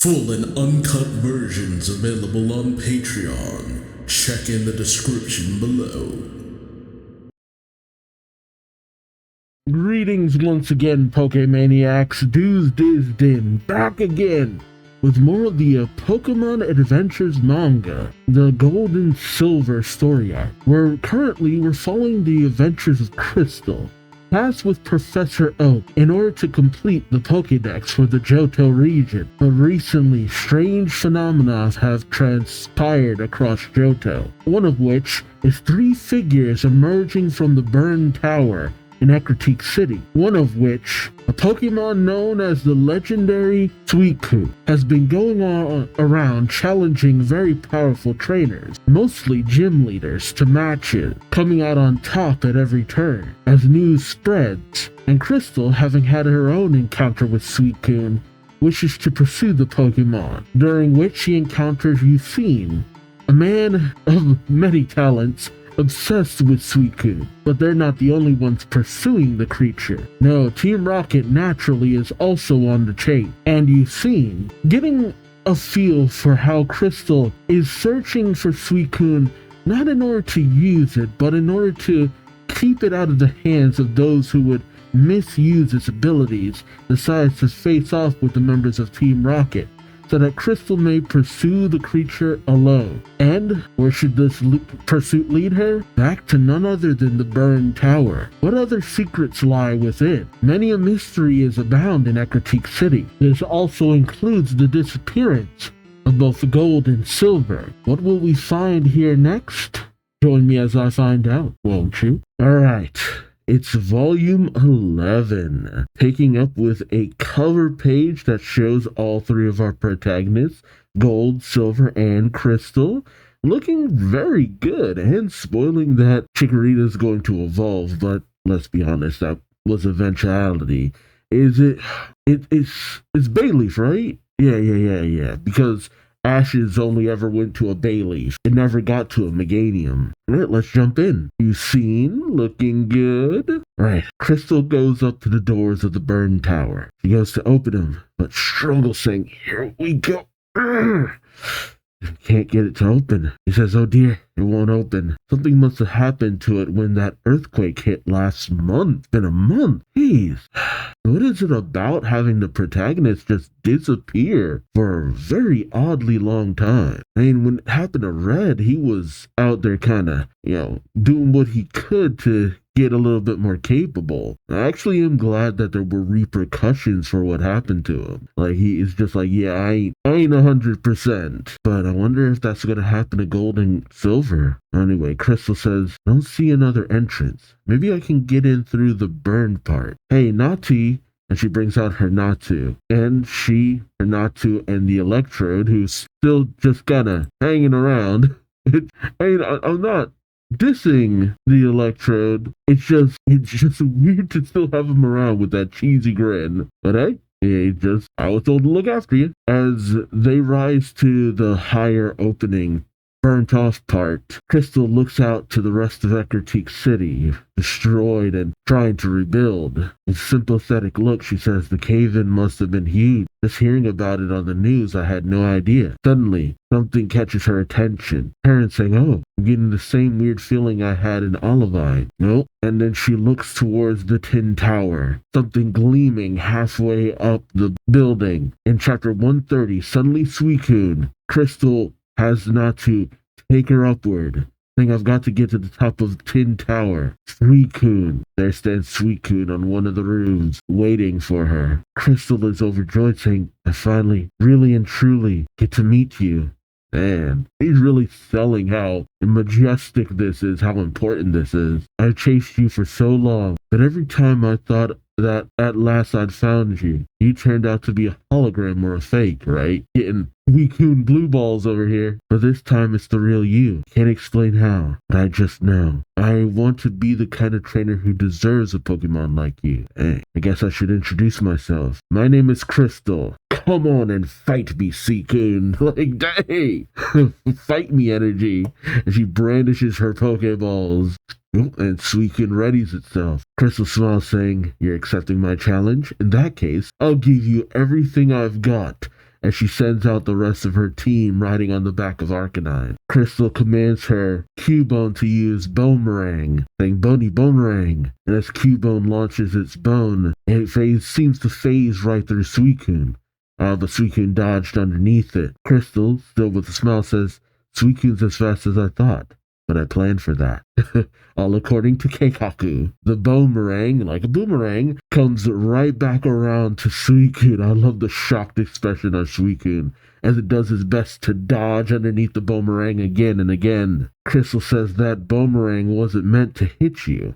Full and uncut versions available on Patreon. Check in the description below. Greetings once again, Pokemaniacs. Duuz-Diz-Din back again with more of the Pokemon Adventures manga, the Gold and Silver story arc. We're following the adventures of Crystal, tasked with Professor Oak in order to complete the Pokédex for the Johto region. But recently, strange phenomena have transpired across Johto, one of which is 3 figures emerging from the burned tower in Ecruteak City, one of which, a Pokemon known as the legendary Suicune, has been going around challenging very powerful trainers, mostly gym leaders, to matches, coming out on top at every turn. As news spreads, and Crystal, having had her own encounter with Suicune, wishes to pursue the Pokemon, during which she encounters Suicune, a man of many talents, obsessed with Suicune. But they're not the only ones pursuing the creature. No, Team Rocket naturally is also on the chase, and Suicune, getting a feel for how Crystal is searching for Suicune, not in order to use it, but in order to keep it out of the hands of those who would misuse its abilities, decides to face off with the members of Team Rocket, so that Crystal may pursue the creature alone. And where should this pursuit lead her? Back to none other than the burned tower. What other secrets lie within? Many a mystery is abound in Ecruteak City. This also includes the disappearance of both the gold and silver. What will we find here next? Join me as I find out, won't you? Alright. It's volume 11, picking up with a cover page that shows all 3 of our protagonists, Gold, Silver, and Crystal, looking very good and spoiling that Chikorita's going to evolve, but let's be honest, that was eventuality. It's Bayleaf, right? Yeah, because Ashes only ever went to a Bayleaf. It never got to a Meganium. Alright, let's jump in. Suicune, looking good. Right, Crystal goes up to the doors of the burned tower. She goes to open them, but struggles, saying, "Here we go." Can't get it to open. He says, "Oh dear, it won't open. Something must have happened to it when that earthquake hit last month." It's been a month. Jeez. What is it about having the protagonist just disappear for a very oddly long time? I mean, when it happened to Red, he was out there kind of, doing what he could to get a little bit more capable. I actually am glad that there were repercussions for what happened to him. Like, he is just like, yeah, I ain't 100%. But I wonder if that's going to happen to Gold and Silver. Anyway, Crystal says, "I don't see another entrance. Maybe I can get in through the burned part. Hey, Nati." And she brings out her Natu. And her Natu and the Electrode, who's still just kind of hanging around. I'm not dissing the Electrode. It's just weird to still have him around with that cheesy grin. But hey, I was told to look after you. As they rise to the higher opening, burnt off part, Crystal looks out to the rest of Ecruteak City, destroyed and trying to rebuild. With a sympathetic look, she says, "The cave-in must have been huge. Just hearing about it on the news, I had no idea." Suddenly, something catches her attention. Parents saying, "Oh, I'm getting the same weird feeling I had in Olivine." Nope. And then she looks towards the Tin Tower, something gleaming halfway up the building. In chapter 130, suddenly Suicune, Crystal has not to take her upward, saying, "I've got to get to the top of the Tin Tower." Suicune. There stands Suicune on one of the roofs, waiting for her. Crystal is overjoyed, saying, "I finally, really and truly, get to meet you." Man, he's really selling how majestic this is, how important this is. "I've chased you for so long, but every time I thought that at last I'd found you, you turned out to be a hologram or a fake, right? Getting Suicune blue balls over here. But this time it's the real you. Can't explain how, but I just know. I want to be the kind of trainer who deserves a Pokemon like you. Hey, I guess I should introduce myself. My name is Crystal. Come on and fight me, Suicune." Like, hey, fight me energy. And she brandishes her Pokeballs. And Suicune readies itself. Crystal smiles, saying, "You're accepting my challenge? In that case, I'll give you everything I've got. as she sends out the rest of her team riding on the back of Arcanine. Crystal commands her Cubone to use Boomerang, saying Bony Boomerang. And as Cubone launches its bone, it seems to phase right through Suicune. But Suicune dodged underneath it. Crystal, still with a smile, says, Suicune's as fast as I thought, but I planned for that. All according to Keikaku. The boomerang, like a boomerang, comes right back around to Suicune. I love the shocked expression on Suicune as it does its best to dodge underneath the boomerang again and again. Crystal says that boomerang wasn't meant to hit you.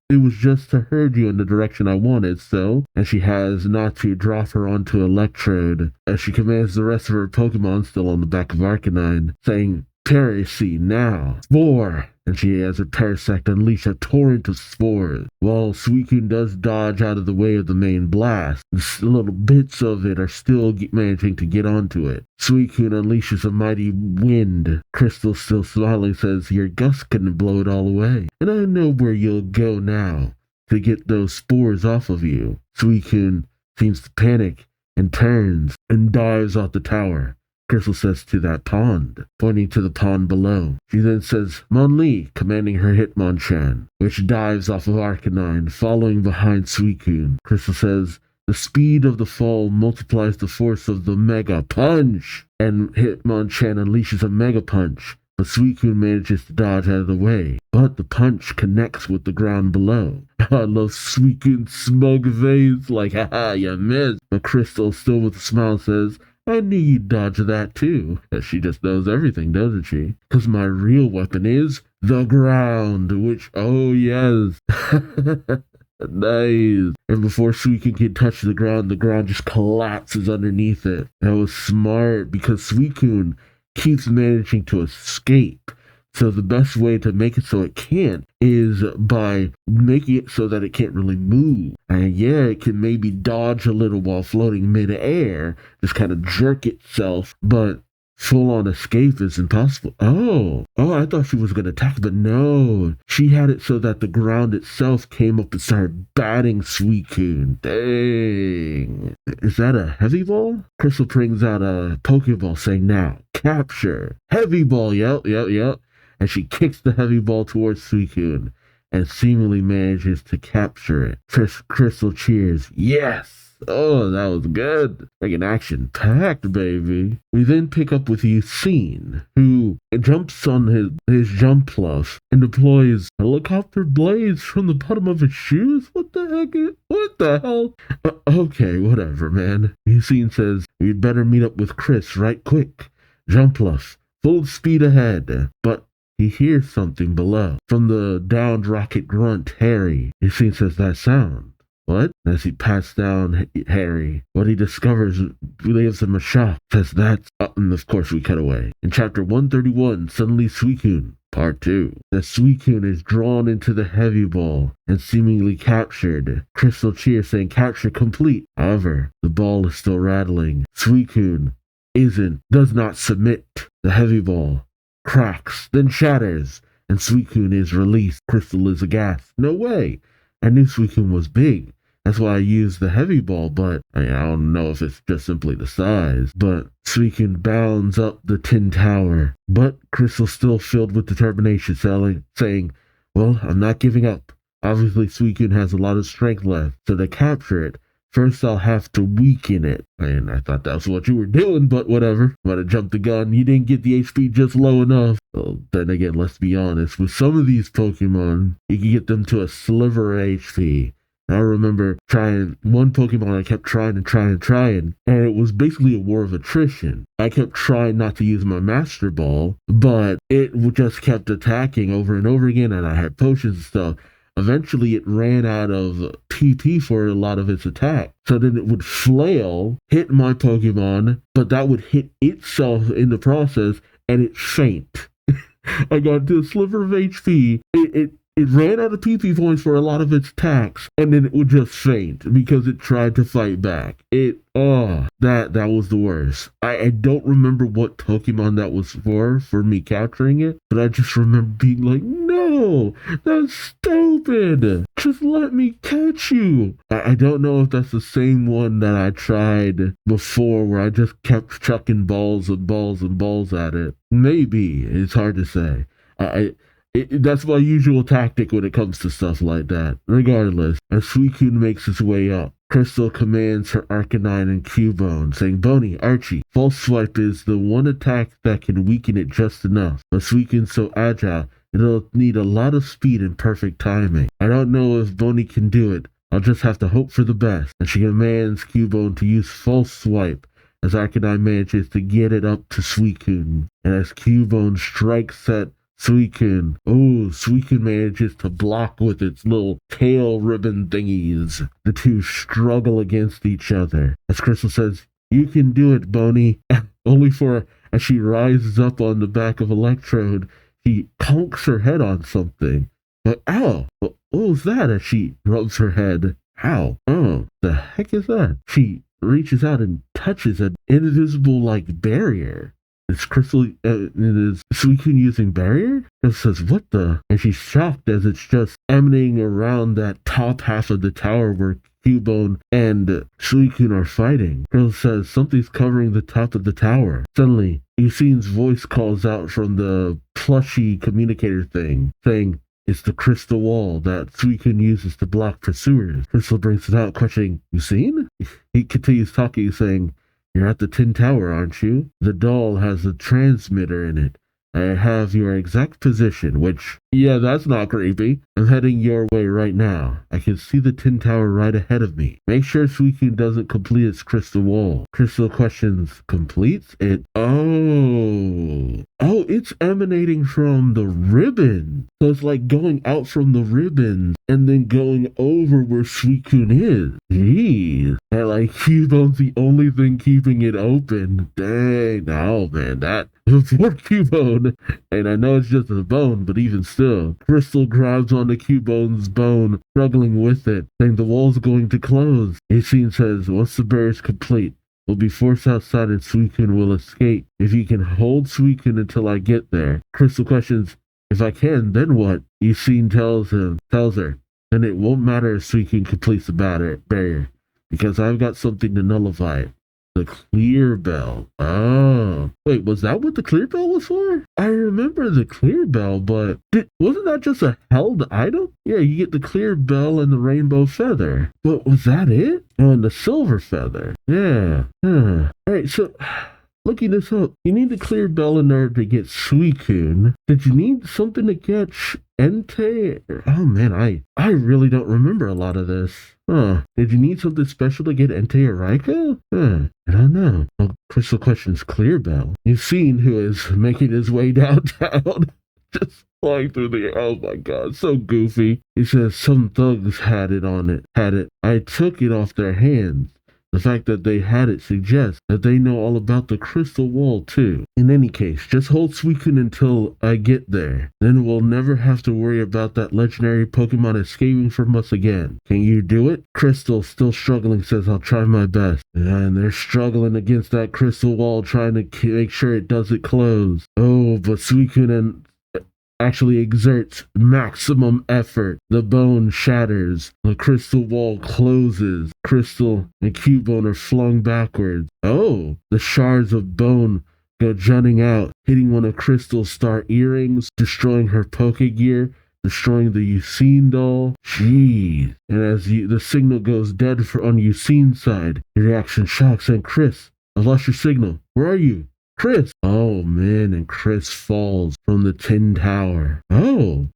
It was just to herd you in the direction I wanted, so, and she has Natsu drop her onto Electrode as she commands the rest of her Pokemon, still on the back of Arcanine, saying, Parasy now, Spore! And she has her Parasect unleash a torrent of spores. While Suicune does dodge out of the way of the main blast, little bits of it are still managing to get onto it. Suicune unleashes a mighty wind. Crystal, still smiling, says, Your gust couldn't blow it all away. And I know where you'll go now to get those spores off of you. Suicune seems to panic and turns and dives off the tower. Crystal says to that pond, pointing to the pond below. She then says, Mon Li, commanding her Hitmonchan, which dives off of Arcanine, following behind Suicune. Crystal says, the speed of the fall multiplies the force of the Mega Punch, and Hitmonchan unleashes a Mega Punch, but Suicune manages to dodge out of the way. But the punch connects with the ground below. I love Suicune's smug face, like, haha, you missed. But Crystal, still with a smile, says, I knew you'd dodge that too. She just knows everything, doesn't she? Because my real weapon is the ground, which, oh yes. Nice. And before Suicune can touch the ground just collapses underneath it. That was smart because Suicune keeps managing to escape. So the best way to make it so it can't is by making it so that it can't really move. And yeah, it can maybe dodge a little while floating mid-air, just kind of jerk itself, but full-on escape is impossible. Oh, I thought she was going to attack, but no. She had it so that the ground itself came up and started batting Suicune. Dang. Is that a heavy ball? Crystal brings out a Pokeball saying, now, capture. Heavy ball, yep. And she kicks the heavy ball towards Suicune and seemingly manages to capture it. Crystal cheers. Yes! Oh, that was good. Like an action-packed, baby. We then pick up with Ucine, who jumps on his jump pluff and deploys helicopter blades from the bottom of his shoes? What the hell? Okay, whatever, man. Ucine says, we'd better meet up with Chris right quick. Jump pluff, full speed ahead. But he hears something below. From the downed rocket grunt, Harry. Ucine says that sound. What? As he pats down Harry, what he discovers gives him a shock. Says that's and of course we cut away. In chapter 131, suddenly Suicune, part 2. The Suicune is drawn into the heavy ball and seemingly captured. Crystal cheers saying capture complete. However, the ball is still rattling. Suicune does not submit. The heavy ball cracks, then shatters, and Suicune is released. Crystal is aghast. No way! I knew Suicune was big. That's why I used the heavy ball, but I don't know if it's just simply the size. But Suicune bounds up the tin tower. But Crystal's still filled with determination, saying, well, I'm not giving up. Obviously, Suicune has a lot of strength left, so to capture it, first I'll have to weaken it. And I thought that's what you were doing, but whatever. I'm gonna jump the gun. You didn't get the HP just low enough. Well, then again, let's be honest. With some of these Pokemon, you can get them to a sliver of HP. I remember trying one Pokemon I kept trying, and it was basically a war of attrition. I kept trying not to use my Master Ball, but it just kept attacking over and over again, and I had potions and stuff. Eventually, it ran out of PP for a lot of its attack. So then it would flail, hit my Pokemon, but that would hit itself in the process, and it faint. I got to a sliver of HP. It ran out of PP points for a lot of its attacks, and then it would just faint because it tried to fight back. That was the worst. I don't remember what Pokemon that was for me capturing it, but I just remember being like, no! No, that's stupid. Just let me catch you. I don't know if that's the same one that I tried before where I just kept chucking balls and balls and balls at it. Maybe. It's hard to say. That's my usual tactic when it comes to stuff like that. Regardless, as Suicune makes his way up, Crystal commands her Arcanine and Cubone, saying, Boney, Archie, False Swipe is the one attack that can weaken it just enough. But Suicune's so agile, it'll need a lot of speed and perfect timing. I don't know if Boney can do it. I'll just have to hope for the best. And she commands Cubone to use False Swipe, as Arcanine manages to get it up to Suicune. And as Cubone strikes at Suicune. Oh, Suicune manages to block with its little tail ribbon thingies. The two struggle against each other. As Crystal says, you can do it, Boney. Only for, as she rises up on the back of Electrode, she conks her head on something. But ow! What was that as she rubs her head? Ow! Oh, the heck is that? She reaches out and touches an invisible-like barrier. Is Crystal, is Suicune using barrier? It says, what the? And she's shocked as it's just emanating around that top half of the tower where Cubone and Suicune are fighting. Girl says, something's covering the top of the tower. Suddenly, Eucene's voice calls out from the plushy communicator thing, saying, it's the crystal wall that Suicune uses to block pursuers. Crystal brings it out, questioning, Eucene? He continues talking, saying, you're at the Tin Tower, aren't you? The doll has a transmitter in it. I have your exact position, which, yeah, that's not creepy. I'm heading your way right now. I can see the Tin Tower right ahead of me. Make sure Suicune doesn't complete its crystal wall. Crystal questions, completes it? Oh, it's emanating from the ribbon. So it's like going out from the ribbons and then going over where Suicune is. Jeez. And like Cubone's the only thing keeping it open. Dang, oh man, that poor Cubone. And I know it's just a bone, but even still, Crystal grabs onto Cubone's bone, struggling with it, saying the wall's going to close. Eucene says, once the barrier's complete, we'll be forced outside and Suicune will escape. If you can hold Suicune until I get there. Crystal questions, if I can, then what? Eucene tells her, then it won't matter if Suicune completes the barrier, because I've got something to nullify it. The clear bell. Oh. Wait, was that what the clear bell was for? I remember the clear bell, but wasn't that just a held item? Yeah, you get the clear bell and the rainbow feather. But was that it? Oh, and the silver feather. Yeah. Alright, so looking this up, you need the clear bell in order to get Suicune. Did you need something to catch Entei? Oh man, I really don't remember a lot of this. Did you need something special to get Entei or Raikou? I don't know. Well, Crystal questions clear bell. You've seen who is making his way downtown. Just flying through the air. Oh my god, so goofy. He says some thugs had it. I took it off their hands. The fact that they had it suggests that they know all about the crystal wall too. In any case, just hold Suicune until I get there. Then we'll never have to worry about that legendary Pokemon escaping from us again. Can you do it? Crystal, still struggling, says I'll try my best. And they're struggling against that crystal wall, trying to make sure it doesn't close. Oh, but Suicune actually exerts maximum effort. The bone shatters. The crystal wall closes. Crystal and Cubone are flung backwards. Oh, the shards of bone go jutting out, hitting one of Crystal's star earrings, destroying her Pokegear, destroying the Eucene doll. Jeez. And as the signal goes dead on Eucene's side, your reaction shocks and Chris, I've lost your signal. Where are you? Chris! Oh man, and Chris falls from the Tin Tower. Oh!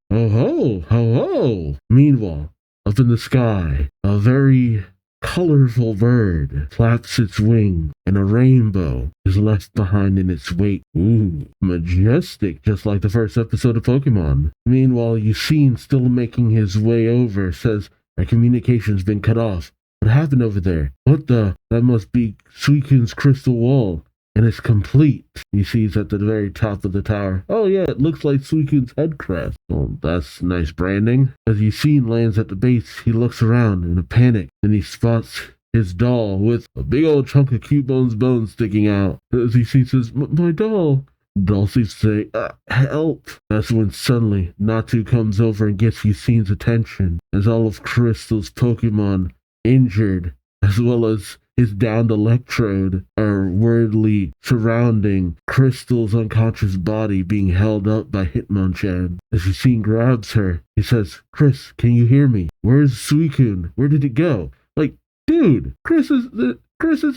Meanwhile, up in the sky, a very colorful bird flaps its wings, and a rainbow is left behind in its wake. Ooh, majestic, just like the first episode of Pokemon. Meanwhile, Eucene, still making his way over, says, our communication's been cut off. What happened over there? What the? That must be Suicune's crystal wall. And it's complete. He sees at the very top of the tower. Oh yeah, it looks like Suicune's head crest. Oh, that's nice branding. As Eucene lands at the base, he looks around in a panic, and he spots his doll with a big old chunk of Cubone's bone sticking out. As Eucene says, my doll, Dulcie say, help. That's when suddenly Natu comes over and gets Yusine's attention as all of Crystal's Pokemon injured, as well as his downed electrode, are worriedly surrounding Crystal's unconscious body being held up by Hitmonchan. As Yusine grabs her, he says, Chris, can you hear me? Where's Suicune? Where did it go? Like, dude, Chris is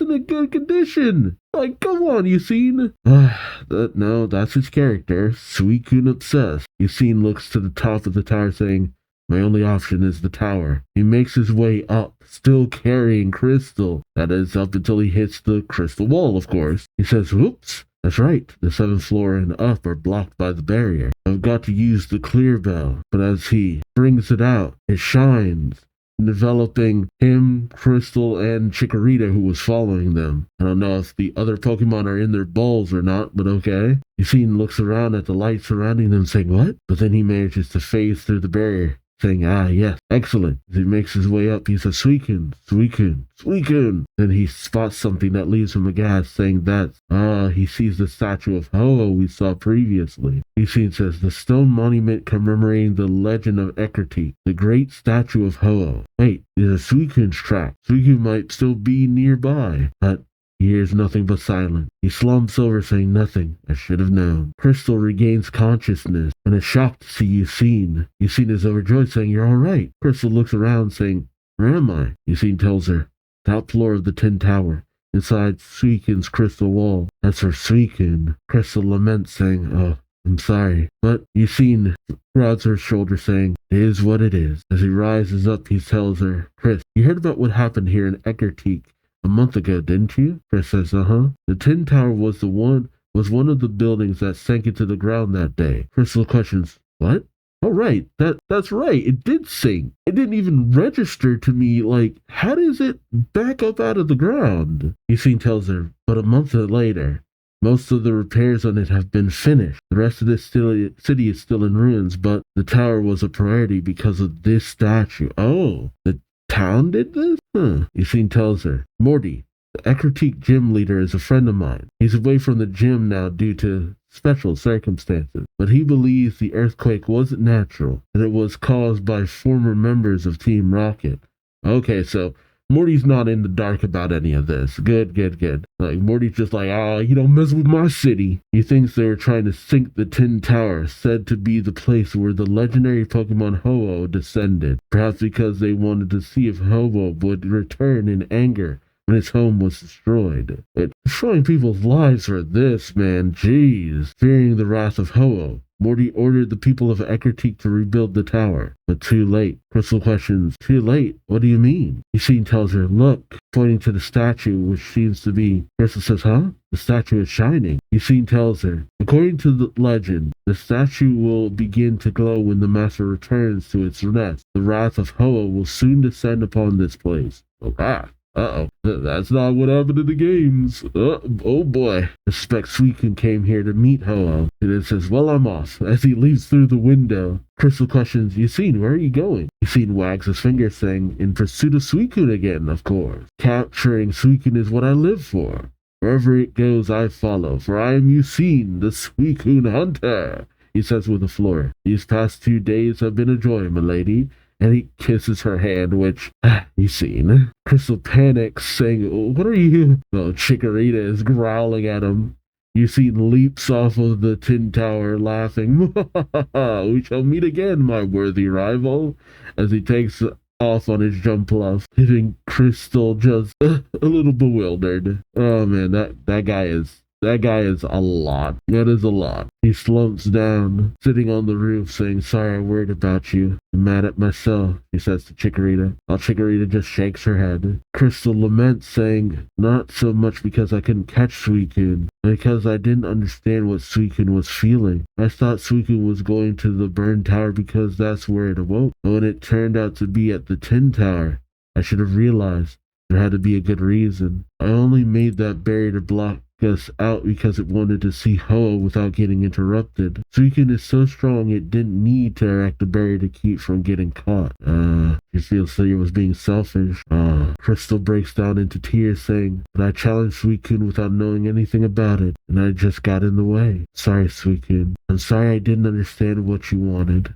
in a good condition. Like, come on, Yusine. No, that's his character. Suicune obsessed. Yusine looks to the top of the tower saying, my only option is the tower. He makes his way up, still carrying Crystal. That is, up until he hits the crystal wall, of course. He says, whoops. That's right, the 7th floor and up are blocked by the barrier. I've got to use the clear bell. But as he brings it out, it shines, enveloping him, Crystal, and Chikorita, who was following them. I don't know if the other Pokemon are in their balls or not, but okay. Yusine looks around at the light surrounding them, saying, what? But then he manages to phase through the barrier, saying, yes, excellent. As he makes his way up, he says, Suicune, Suicune, Suicune. Then he spots something that leaves him aghast, saying that, he sees the statue of Ho-Oh we saw previously. Yusine says, the stone monument commemorating the legend of Eckerty, the great statue of Ho-Oh. Wait, there's a Suicune's track. Suicune might still be nearby, but he hears nothing but silence. He slumps over, saying nothing. I should have known. Crystal regains consciousness and is shocked to see Yusine. Yusine is overjoyed, saying, you're all right. Crystal looks around, saying, where am I? Yusine tells her, top floor of the Tin Tower, inside Suicune's crystal wall. That's her Suicune. Crystal laments, saying, oh, I'm sorry. But Yusine prods her shoulder, saying, it is what it is. As he rises up, he tells her, Chris, you heard about what happened here in Eckerty a month ago, didn't you? Chris says, The Tin Tower was one of the buildings that sank into the ground that day. Crystal questions, what? Oh, right. That's right. It did sink. It didn't even register to me. Like, how does it back up out of the ground? Yusine tells her, but a month later, most of the repairs on it have been finished. The rest of this city is still in ruins, but the tower was a priority because of this statue. Oh, the town did this? Yusine tells her, Morty, the Eckerty gym leader is a friend of mine. He's away from the gym now due to special circumstances, but he believes the earthquake wasn't natural, that it was caused by former members of Team Rocket. Okay, so Morty's not in the dark about any of this. Good. Like, Morty's just like, you don't mess with my city. He thinks they were trying to sink the Tin Tower, said to be the place where the legendary Pokemon Ho-Oh descended. Perhaps because they wanted to see if Ho-Oh would return in anger when his home was destroyed. But destroying people's lives for this, man, jeez. Fearing the wrath of Ho-Oh, Morty ordered the people of Eckerty to rebuild the tower, but too late. Crystal questions, too late? What do you mean? Yusine tells her, look, pointing to the statue, which seems to be. Crystal says, The statue is shining. Yusine tells her, according to the legend, the statue will begin to glow when the master returns to its nest. The wrath of Ho-Oh will soon descend upon this place. That's not what happened in the games. Oh boy. I suspect Suicune came here to meet Ho-Oh. And then says, well, I'm off. As he leaves through the window, Crystal questions, Yusine, where are you going? Yusine wags his finger, saying, in pursuit of Suicune again, of course. Capturing Suicune is what I live for. Wherever it goes, I follow, for I am Yusine, the Suicune hunter, he says with a floor. These past 2 days have been a joy, milady. And he kisses her hand, which, Yusine. Crystal panics, saying, what are you? Well, Chikorita is growling at him. Yusine leaps off of the Tin Tower, laughing. We shall meet again, my worthy rival. As he takes off on his jump bluff, leaving Crystal just a little bewildered. Oh man, that guy is a lot. That is a lot. He slumps down, sitting on the roof, saying, sorry I worried about you. I'm mad at myself, he says to Chikorita, while Chikorita just shakes her head. Crystal laments, saying, not so much because I couldn't catch Suicune, but because I didn't understand what Suicune was feeling. I thought Suicune was going to the burn tower because that's where it awoke. But when it turned out to be at the Tin Tower, I should have realized there had to be a good reason. I only made that barrier to block us out because it wanted to see Hoa without getting interrupted. Suicune is so strong it didn't need to erect a barrier to keep from getting caught. She feels Slayer was being selfish. Crystal breaks down into tears saying, but I challenged Suicune without knowing anything about it, and I just got in the way. Sorry, Suicune. I'm sorry I didn't understand what you wanted.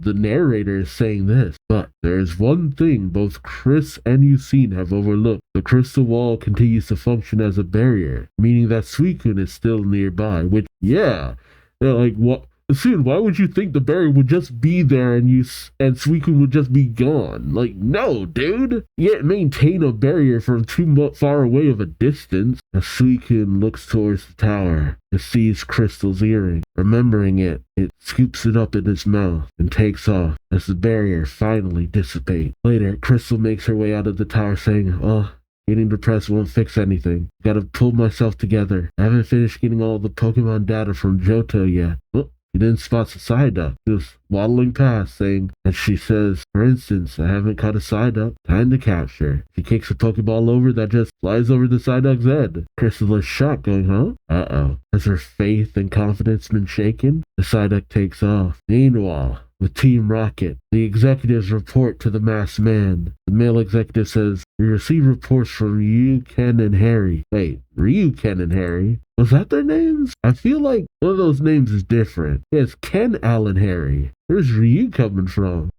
The narrator is saying this. But there is one thing both Chris and Yucine have overlooked. The crystal wall continues to function as a barrier, meaning that Suicune is still nearby, which, what? Soon, why would you think the barrier would just be there and Suicune would just be gone? Like, no, dude. Yet maintain a barrier from too far away of a distance. As Suicune looks towards the tower, it sees Crystal's earring. Remembering it, it scoops it up in its mouth and takes off as the barrier finally dissipates. Later, Crystal makes her way out of the tower saying, getting depressed won't fix anything. Gotta pull myself together. I haven't finished getting all the Pokemon data from Johto yet. He then spots a Psyduck, just waddling past, saying, and she says, for instance, I haven't caught a Psyduck. Time to capture. She kicks a Pokeball over that just flies over the Psyduck's head. Crystal is shocked, going, huh? Has her faith and confidence been shaken? The Psyduck takes off. Meanwhile, with Team Rocket, the executives report to the masked man. The male executive says, we receive reports from Ryu, Ken, and Harry. Wait, Ryu, Ken, and Harry? Was that their names? I feel like one of those names is different. It's Ken, Alan, Harry. Where's Ryu coming from?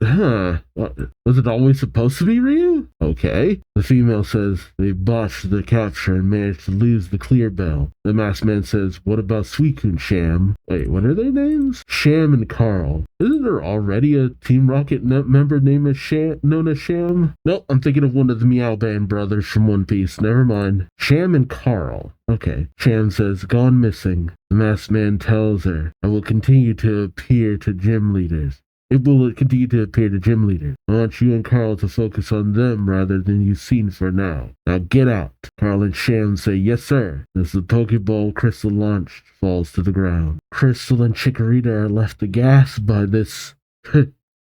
Was it always supposed to be Ryu? Okay. The female says they botched the capture and managed to lose the clear bell. The masked man says, what about Suicune, Sham? Wait, what are their names? Sham and Carl. Isn't there already a Team Rocket member known as Sham? Nope, I'm thinking of one of the Meow Band brothers from One Piece. Never mind. Sham and Carl. Okay. Sham says, gone missing. The masked man tells her, I will continue to appear to gym leaders. It will continue to appear to gym leaders. I want you and Carl to focus on them rather than Yucine for now. Now get out. Carl and Sham say, yes sir, as the Pokeball Crystal launched falls to the ground. Crystal and Chikorita are left aghast by this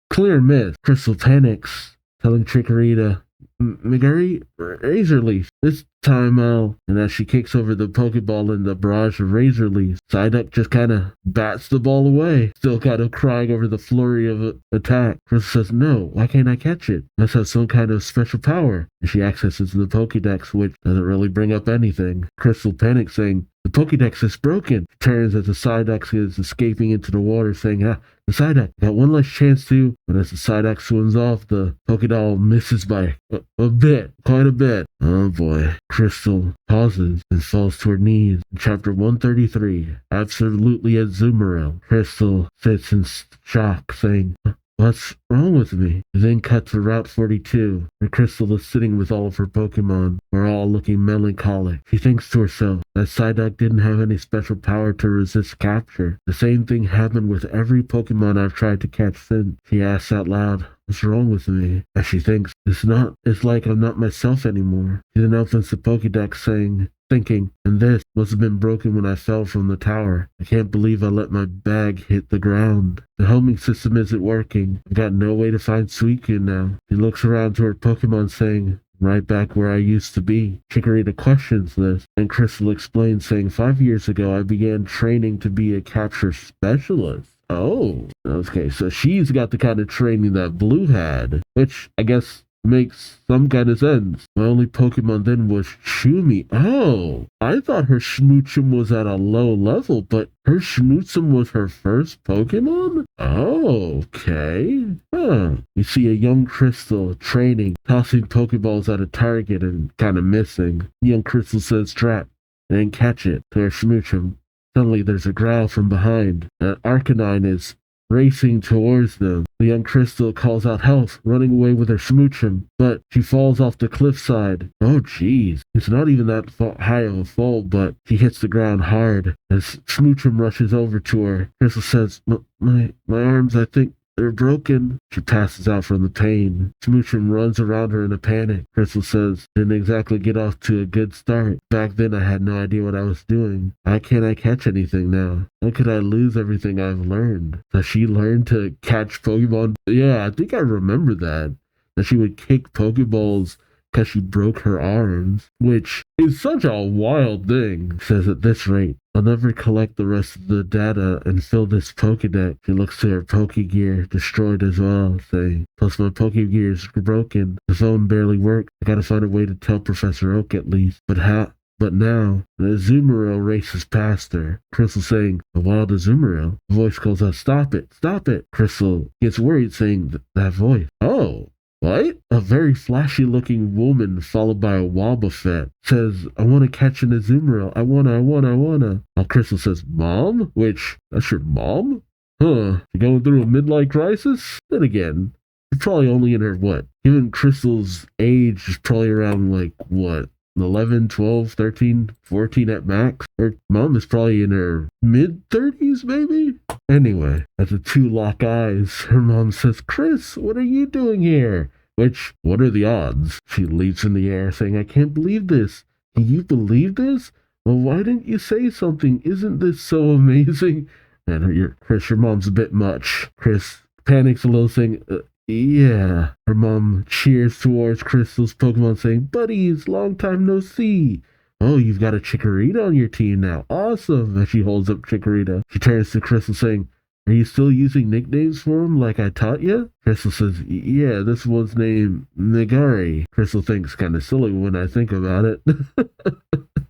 clear miss. Crystal panics, telling Chikorita, McGarry, Razor Leaf. This time and as she kicks over the Pokeball in the barrage of Razor Leaves, Psyduck just kind of bats the ball away, still kind of crying over the flurry of attack. Crystal says, no, why can't I catch it? Must have some kind of special power. And she accesses the Pokédex, which doesn't really bring up anything. Crystal panics, saying, the Pokédex is broken. She turns as the Psyduck is escaping into the water, saying, the Psyduck got one last chance to, but as the Psyduck swims off, the Pokédoll misses by quite a bit. Oh boy. Crystal pauses and falls to her knees. In chapter 133, absolutely at Azumarill, Crystal sits in shock, saying, what's wrong with me? We then cut to Route 42, where Crystal is sitting with all of her Pokemon, who are all looking melancholic. She thinks to herself that Psyduck didn't have any special power to resist capture. The same thing happened with every Pokemon I've tried to catch since. She asks out loud, what's wrong with me? As she thinks, it's like I'm not myself anymore. She then opens the Pokédex, thinking, and this must have been broken when I fell from the tower. I can't believe I let my bag hit the ground. The homing system isn't working. I've got no way to find Suicune now. She looks around to her Pokemon, saying, right back where I used to be. Chikorita questions this, and Crystal explains, saying, 5 years ago I began training to be a capture specialist. Oh, okay, so she's got the kind of training that Blue had, which I guess makes some kind of sense. My only Pokemon then was Shumi. Oh, I thought her Smoochum was at a low level, but her Schmootsum was her first Pokemon? Oh, okay. You see a young Crystal training, tossing Pokeballs at a target and kind of missing. Young Crystal says trap, and then catch it to her Smoochum. Suddenly there's a growl from behind. An Arcanine is racing towards them. The young Crystal calls out help, running away with her Smoochum, but she falls off the cliffside. Oh jeez, it's not even that high of a fall, but she hits the ground hard. As Smoochum rushes over to her, Crystal says, my arms, I think they're broken. She passes out from the pain. Smoochum runs around her in a panic. Crystal says, didn't exactly get off to a good start. Back then I had no idea what I was doing. How can't I catch anything now? How could I lose everything I've learned? Does she learn to catch Pokemon? Yeah, I think I remember that. That she would kick Pokeballs because she broke her arms, which It's such a wild thing. Says at this rate, I'll never collect the rest of the data and fill this Pokedex. She looks to her Pokegear, destroyed as well, saying, plus my Pokegear is broken. The phone barely works. I gotta find a way to tell Professor Oak at least. But how? But now, the Azumarill races past her. Crystal saying, a wild Azumarill? The voice calls out, stop it, stop it. Crystal gets worried saying that voice. Oh. What? A very flashy-looking woman followed by a Wobbuffet says, I want to catch an Azumarill. I wanna. While Crystal says, Mom? Which, that's your mom? Huh, you going through a midlife crisis? Then again, she's probably only in her, what? Given Crystal's age, is probably around, like, what? 11, 12, 13, 14 at max. Her mom is probably in her mid-30s, maybe? Anyway, as the two lock eyes, her mom says, Chris, what are you doing here? Which, what are the odds? She leaps in the air, saying, I can't believe this. Can you believe this? Well, why didn't you say something? Isn't this so amazing? And Chris, your mom's a bit much. Chris panics a little, saying, yeah. Her mom cheers towards Crystal's Pokemon, saying, buddies, long time no see. Oh, you've got a Chikorita on your team now. Awesome. As she holds up Chikorita, she turns to Crystal, saying, are you still using nicknames for him like I taught you? Crystal says, yeah, this one's named Megari. Crystal thinks kind of silly when I think about it.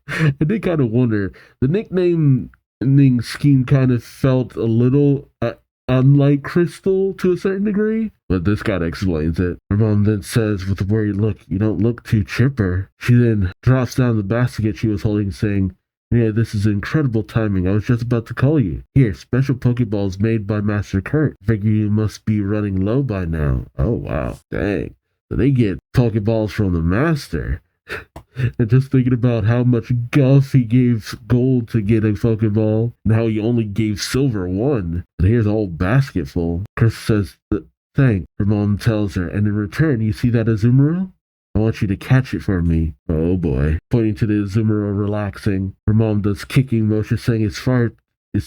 I did kind of wonder. The nicknaming scheme kind of felt a little unlike Crystal to a certain degree, but this kind of explains it. Her mom then says with a worried look, you don't look too chipper. She then drops down the basket she was holding, saying, yeah, this is incredible timing. I was just about to call you. Here, special Pokeballs made by Master Kurt. Figure you must be running low by now. Oh, wow. Dang. So they get Pokeballs from the Master. And just thinking about how much guff he gave gold to get a Pokeball, and how he only gave silver one. And here's a whole basket full. Chris says, thanks. Her mom tells her, and in return, you see that Azumarill? I want you to catch it for me. Oh boy. Pointing to the Azumarill relaxing. Her mom does kicking motion, saying it's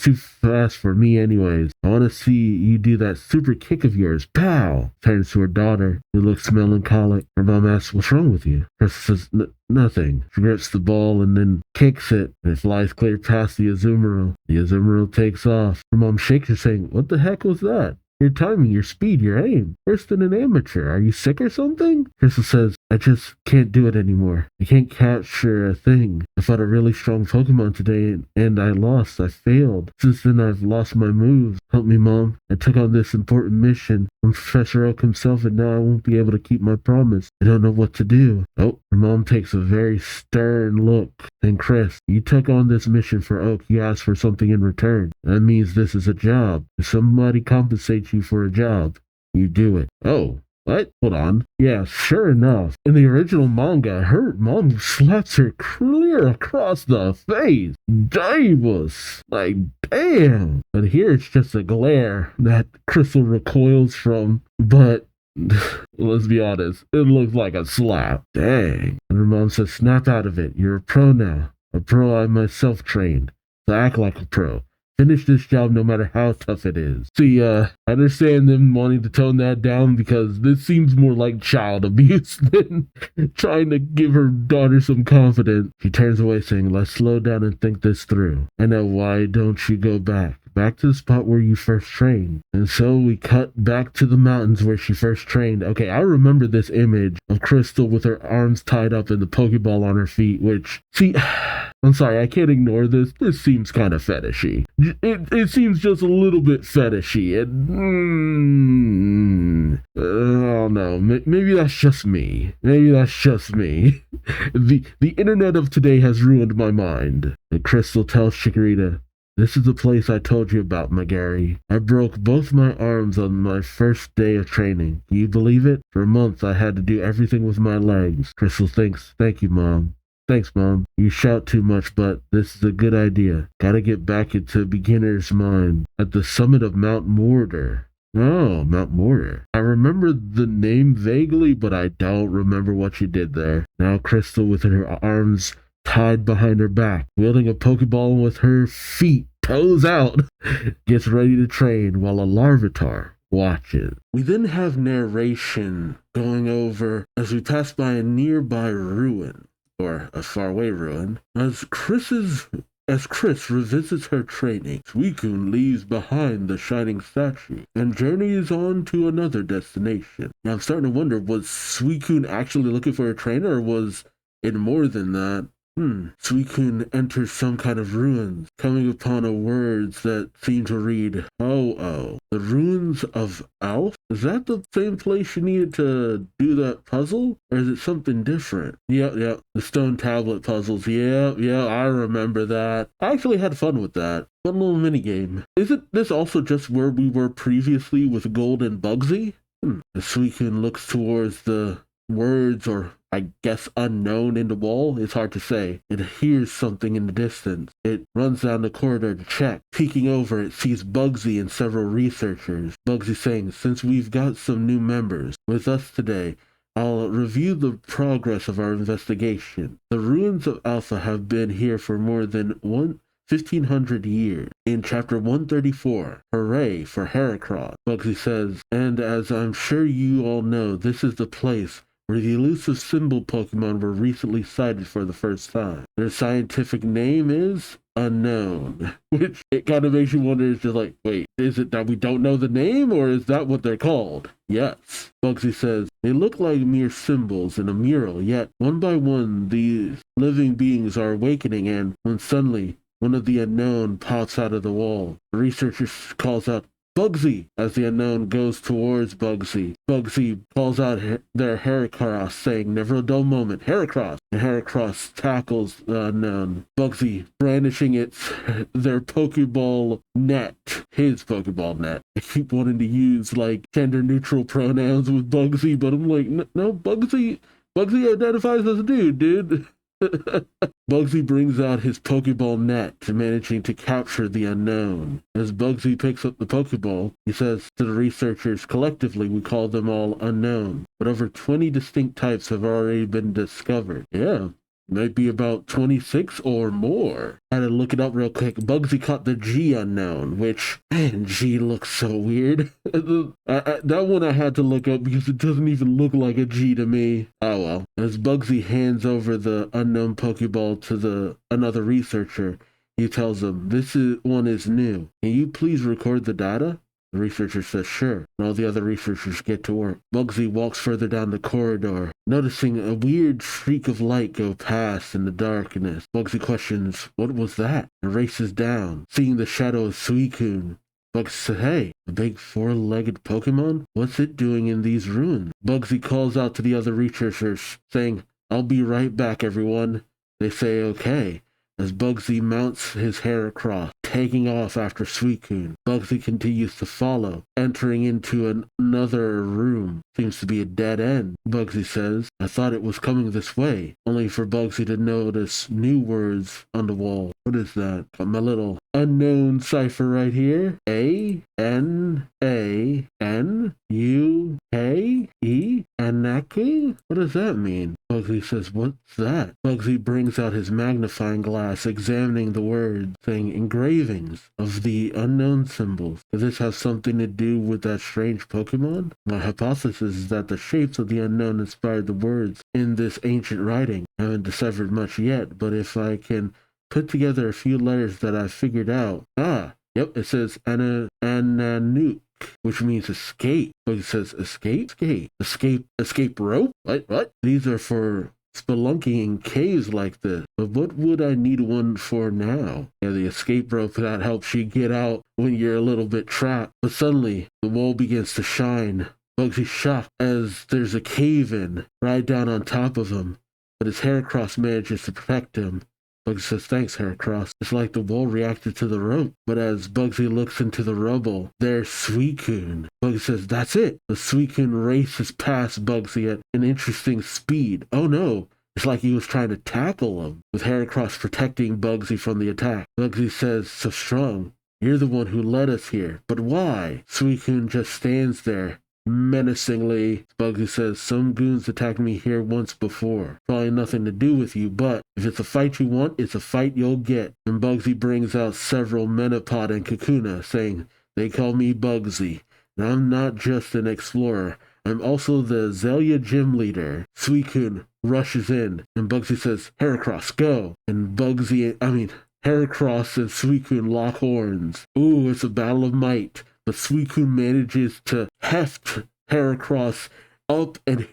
too fast for me anyways. I want to see you do that super kick of yours. Pow! Turns to her daughter, who looks melancholic. Her mom asks, what's wrong with you? Crystal says, nothing. She grips the ball and then kicks it, and it flies clear past the Azumarill. The Azumarill takes off. Her mom shakes her, saying, what the heck was that? Your timing, your speed, your aim. Worse than an amateur. Are you sick or something? Crystal says, I just can't do it anymore. I can't capture a thing. I fought a really strong Pokemon today and I lost. I failed. Since then I've lost my moves. Help me, Mom. I took on this important mission from Professor Oak himself and now I won't be able to keep my promise. I don't know what to do. Oh, her mom takes a very stern look. And Chris, you took on this mission for Oak. You asked for something in return. That means this is a job. If somebody compensates you for a job, you do it. Oh. What? Hold on. Yeah, sure enough. In the original manga, her mom slaps her clear across the face. Davis! Like, damn! But here it's just a glare that Crystal recoils from. But, let's be honest, it looks like a slap. Dang. And her mom says, snap out of it. You're a pro now. A pro I myself trained. So act like a pro. Finish this job no matter how tough it is. See, I understand them wanting to tone that down because this seems more like child abuse than trying to give her daughter some confidence. She turns away saying, let's slow down and think this through. I know, why don't you go back? Back to the spot where you first trained. And so we cut back to the mountains where she first trained. Okay, I remember this image of Crystal with her arms tied up and the Pokeball on her feet, which, see, I'm sorry, I can't ignore this. This seems kind of fetishy. It seems just a little bit fetishy. And, I don't know. Maybe that's just me. The internet of today has ruined my mind. And Crystal tells Chikorita, this is the place I told you about, Megari. I broke both my arms on my first day of training. Can you believe it? For a month, I had to do everything with my legs. Crystal thinks, thank you, Mom. Thanks, Mom. You shout too much, but this is a good idea. Gotta get back into beginner's mind. At the summit of Mount Mortar. Oh, Mount Mortar. I remember the name vaguely, but I don't remember what she did there. Now Crystal, with her arms tied behind her back, wielding a Pokeball with her feet toes out, gets ready to train while a Larvitar watches. We then have narration going over as we pass by a nearby ruin. or a faraway ruin. As Chris revisits her training, Suicune leaves behind the shining statue and journeys on to another destination. Now I'm starting to wonder, was Suicune actually looking for a trainer, or was it more than that? Suicune enters some kind of ruins, coming upon words that seem to read, "Oh, the ruins of Alf? Is that the same place you needed to do that puzzle? Or is it something different?" Yep, the stone tablet puzzles. Yeah, I remember that. I actually had fun with that. Fun little minigame. Isn't this also just where we were previously with Gold and Bugsy? As Suicune looks towards the words, or I guess unknown, in the wall, it's hard to say. It hears something in the distance. It runs down the corridor to check. Peeking over, it sees Bugsy and several researchers. Bugsy saying, "Since we've got some new members with us today, I'll review the progress of our investigation. The ruins of Alpha have been here for more than 1,500 years. In chapter 134, hooray for Heracross." Bugsy says, "And as I'm sure you all know, this is the place where the elusive symbol Pokemon were recently sighted for the first time. Their scientific name is unknown," which it kind of makes you wonder, is just like, wait, is it that we don't know the name, or is that what they're called? Yes. Bugsy says, "They look like mere symbols in a mural, yet one by one these living beings are awakening, and when suddenly one of the unknown pops out of the wall. The researcher calls out, 'Bugsy!' As the unknown goes towards Bugsy. Bugsy calls out their Heracross, saying, 'Never a dull moment, Heracross!' And Heracross tackles the unknown. Bugsy brandishing their Pokeball net. His Pokeball net. I keep wanting to use like gender-neutral pronouns with Bugsy, but I'm like, no, Bugsy identifies as a dude. Bugsy brings out his Pokeball net, managing to capture the unknown. As Bugsy picks up the Pokeball, he says to the researchers, "Collectively, we call them all unknown, but over 20 distinct types have already been discovered." Yeah, might be about 26 or more. Had to look it up real quick. Bugsy caught the G unknown, which, man, G looks so weird. That one I had to look up because it doesn't even look like a G to me. Oh well. As Bugsy hands over the unknown Pokeball to another researcher, he tells him, "This one is new. Can you please record the data?" The researcher says, "Sure," and all the other researchers get to work. Bugsy walks further down the corridor, noticing a weird streak of light go past in the darkness. Bugsy questions, "What was that?" and races down, seeing the shadow of Suicune. Bugsy says, "Hey, a big four-legged Pokemon? What's it doing in these ruins?" Bugsy calls out to the other researchers, saying, "I'll be right back, everyone." They say okay, as Bugsy mounts his Heracross, taking off after Suicune. Bugsy continues to follow, entering into another room. Seems to be a dead end. Bugsy says, "I thought it was coming this way," only for Bugsy to notice new words on the wall. What is that? Got my little unknown cipher right here. A-N-A-N-U-K-E? Anaku? What does that mean? Bugsy says, "What's that?" Bugsy brings out his magnifying glass, examining the words, saying, "Engravings of the unknown symbols. Does this have something to do with that strange Pokemon? My hypothesis is that the shapes of the unknown inspired the words in this ancient writing. I haven't deciphered much yet, but if I can put together a few letters that I've figured out." Yep, it says Ananuk, which means escape. But it says escape rope? What? These are for spelunking in caves like this. But what would I need one for now? Yeah, the escape rope that helps you get out when you're a little bit trapped. But suddenly, the wall begins to shine. Bugsy's shocked as there's a cave-in right down on top of him. But his Heracross manages to protect him. Bugsy says, "Thanks, Heracross." It's like the wall reacted to the rope. But as Bugsy looks into the rubble, there's Suicune. Bugsy says, "That's it." The Suicune races past Bugsy at an interesting speed. Oh no, it's like he was trying to tackle him, with Heracross protecting Bugsy from the attack. Bugsy says, "So strong. You're the one who led us here. But why?" Suicune just stands there. Menacingly, Bugsy says, "Some goons attacked me here once before. Probably nothing to do with you, but if it's a fight you want, it's a fight you'll get." And Bugsy brings out several Menopod and Kakuna, saying, "They call me Bugsy, and I'm not just an explorer. I'm also the Azalea gym leader. Suicune rushes in, and Bugsy says, Heracross, go. And Heracross and Suicune lock horns. Ooh, it's a battle of might. But Suicune manages to heft Heracross up and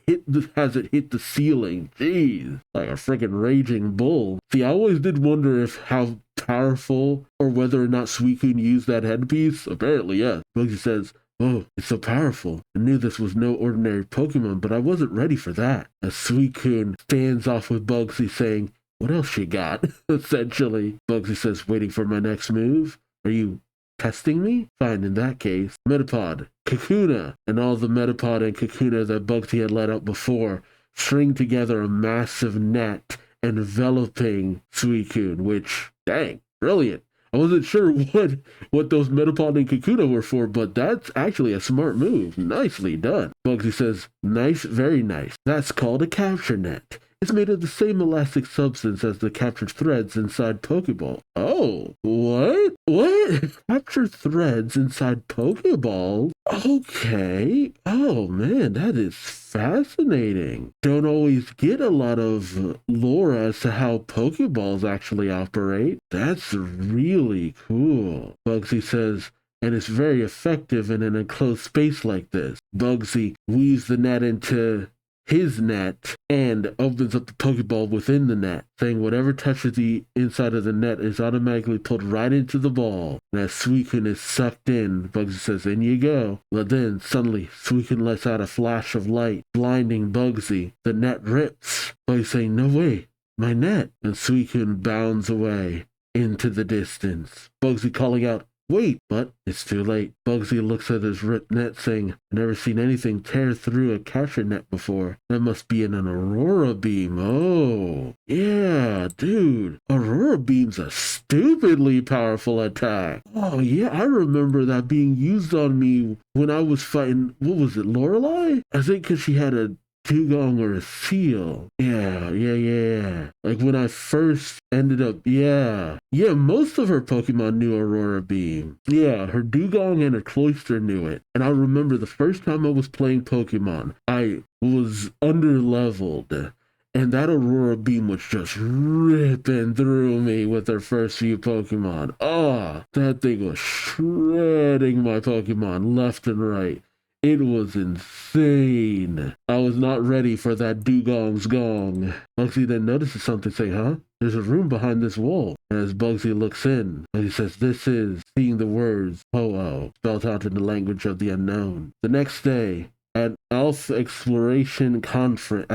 has it hit the ceiling. Jeez, like a freaking raging bull. See, I always did wonder if how powerful or whether or not Suicune used that headpiece. Apparently, yes. Bugsy says, oh, it's so powerful. I knew this was no ordinary Pokemon, but I wasn't ready for that. As Suicune stands off with Bugsy saying, what else you got? Essentially, Bugsy says, waiting for my next move? Are you testing me? Fine, in that case. Metapod, Kakuna, and all the Metapod and Kakuna that Bugsy had let out before string together a massive net enveloping Suicune, which, dang, brilliant. I wasn't sure what those Metapod and Kakuna were for, but that's actually a smart move. Nicely done. Bugsy says, nice, very nice. That's called a capture net. It's made of the same elastic substance as the captured threads inside Pokeball. Oh, what? What? Captured threads inside Pokeballs? Okay. Oh man, that is fascinating. Don't always get a lot of lore as to how Pokeballs actually operate. That's really cool. Bugsy says, and it's very effective in an enclosed space like this. Bugsy weaves the net into his net and opens up the Pokeball within the net, saying whatever touches the inside of the net is automatically pulled right into the ball. And as Suicune is sucked in, Bugsy says, in you go. But then, suddenly, Suicune lets out a flash of light, blinding Bugsy. The net rips. Bugsy saying, no way, my net. And Suicune bounds away into the distance. Bugsy calling out, wait, but it's too late. Bugsy looks at his ripped net saying, I've never seen anything tear through a capture net before. That must be an Aurora Beam. Oh, yeah, dude. Aurora Beam's a stupidly powerful attack. Oh, yeah, I remember that being used on me when I was fighting, what was it, Lorelei? I think because she had a dugong or a seal. Yeah. Like when I first ended up, yeah, most of her Pokemon knew Aurora Beam. Yeah, her dugong and her cloister knew it. And I remember the first time I was playing Pokemon, I was under-leveled. And that Aurora Beam was just ripping through me with her first few Pokemon. Oh, that thing was shredding my Pokemon left and right. It was insane. I was not ready for that Dugong's gong. Bugsy then notices something, saying, huh? There's a room behind this wall. And as Bugsy looks in, Bugsy says, this is, seeing the words, Ho-Oh, spelled out in the language of the unknown. The next day, at the Alpha Exploration Conference,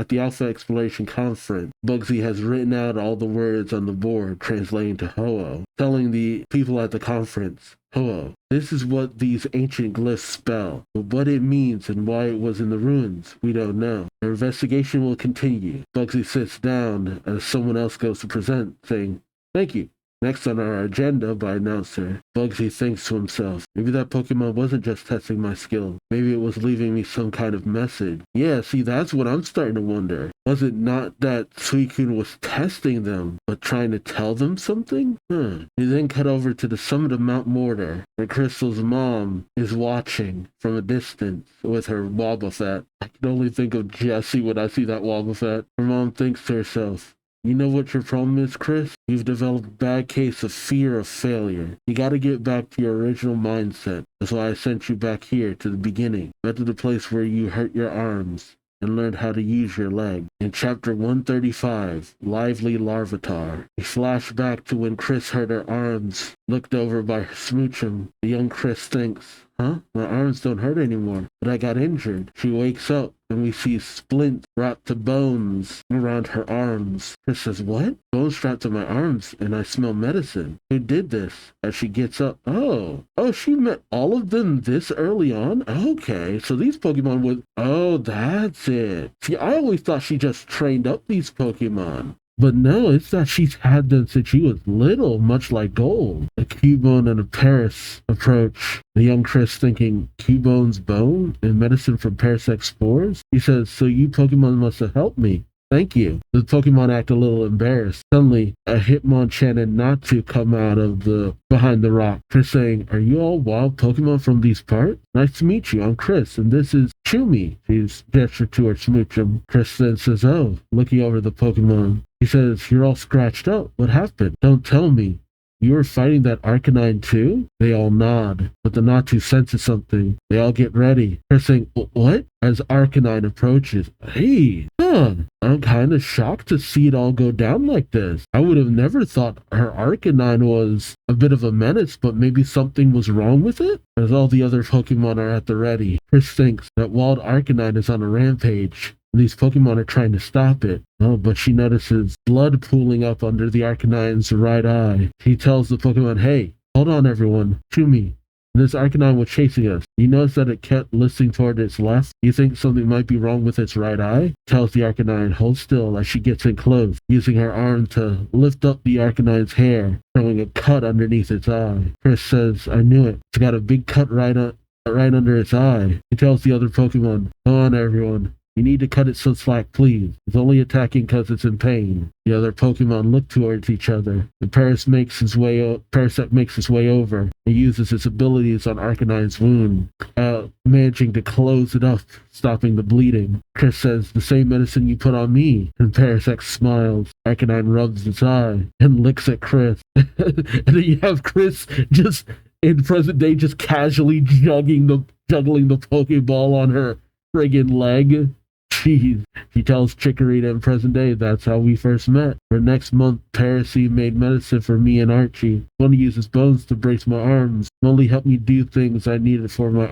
Bugsy has written out all the words on the board, translating to Ho-Oh, telling the people at the conference, Ho-Oh, this is what these ancient glyphs spell, but what it means and why it was in the ruins, we don't know. Our investigation will continue. Bugsy sits down as someone else goes to present, saying, thank you. Next on our agenda by announcer, Bugsy thinks to himself, maybe that Pokemon wasn't just testing my skill. Maybe it was leaving me some kind of message. Yeah, see, that's what I'm starting to wonder. Was it not that Suicune was testing them, but trying to tell them something? We then cut over to the summit of Mount Mortar, where Crystal's mom is watching from a distance with her Wobbuffet. I can only think of Jessie when I see that Wobbuffet. Her mom thinks to herself, you know what your problem is, Chris? You've developed a bad case of fear of failure. You gotta get back to your original mindset. That's why I sent you back here to the beginning. Back to the place where you hurt your arms and learned how to use your leg. In chapter 135, Lively Larvitar, we flash back to when Chris hurt her arms, looked over by Smoochum. The young Chris thinks, huh? My arms don't hurt anymore, but I got injured. She wakes up and we see splints wrapped to bones around her arms. Chris says, what? Bones strapped to my arms and I smell medicine. Who did this? As she gets up, oh, she met all of them this early on? Okay, so these Pokemon would, oh, that's it. See, I always thought she just trained up these Pokemon. But no, it's that she's had them since she was little, much like Gold. A Cubone and a Paris approach. The young Chris thinking, Cubone's bone and medicine from parasect spores? He says, so you Pokemon must have helped me. Thank you. The Pokemon act a little embarrassed. Suddenly, a Hitmonchan not to come out of the behind the rock. Chris saying, "Are you all wild Pokemon from these parts? Nice to meet you. I'm Chris, and this is Chumi." She's gestured to her Smoochum. Chris then says, "Oh," looking over the Pokemon. He says, "You're all scratched up. What happened? Don't tell me. You were fighting that Arcanine too?" They all nod, but the Natu senses something. They all get ready. They're saying, "What?" As Arcanine approaches. Hey, I'm kind of shocked to see it all go down like this. I would have never thought her Arcanine was a bit of a menace, but maybe something was wrong with it? As all the other Pokemon are at the ready, Chris thinks that wild Arcanine is on a rampage. These Pokemon are trying to stop it. Oh, but she notices blood pooling up under the Arcanine's right eye. She tells the Pokemon, "Hey, hold on everyone, Chumi. This Arcanine was chasing us. You notice that it kept listening toward its left? You think something might be wrong with its right eye?" Tells the Arcanine, "Hold still," as she gets in close, using her arm to lift up the Arcanine's hair, showing a cut underneath its eye. Chris says, "I knew it. It's got a big cut right under its eye." He tells the other Pokemon, "Come on everyone. You need to cut it some slack, please. It's only attacking because it's in pain." The other Pokemon look towards each other. The Parasect makes his way over. He uses his abilities on Arcanine's wound, managing to close it up, stopping the bleeding. Chris says, "The same medicine you put on me." And Parasect smiles. Arcanine rubs its eye and licks at Chris. And then you have Chris just in present day, just casually juggling the Pokeball on her friggin' leg. Jeez. She tells Chikorita in present day, "That's how we first met. For next month, Parasy made medicine for me and Archie. I want to use his bones to brace my arms. Only help me do things I needed for my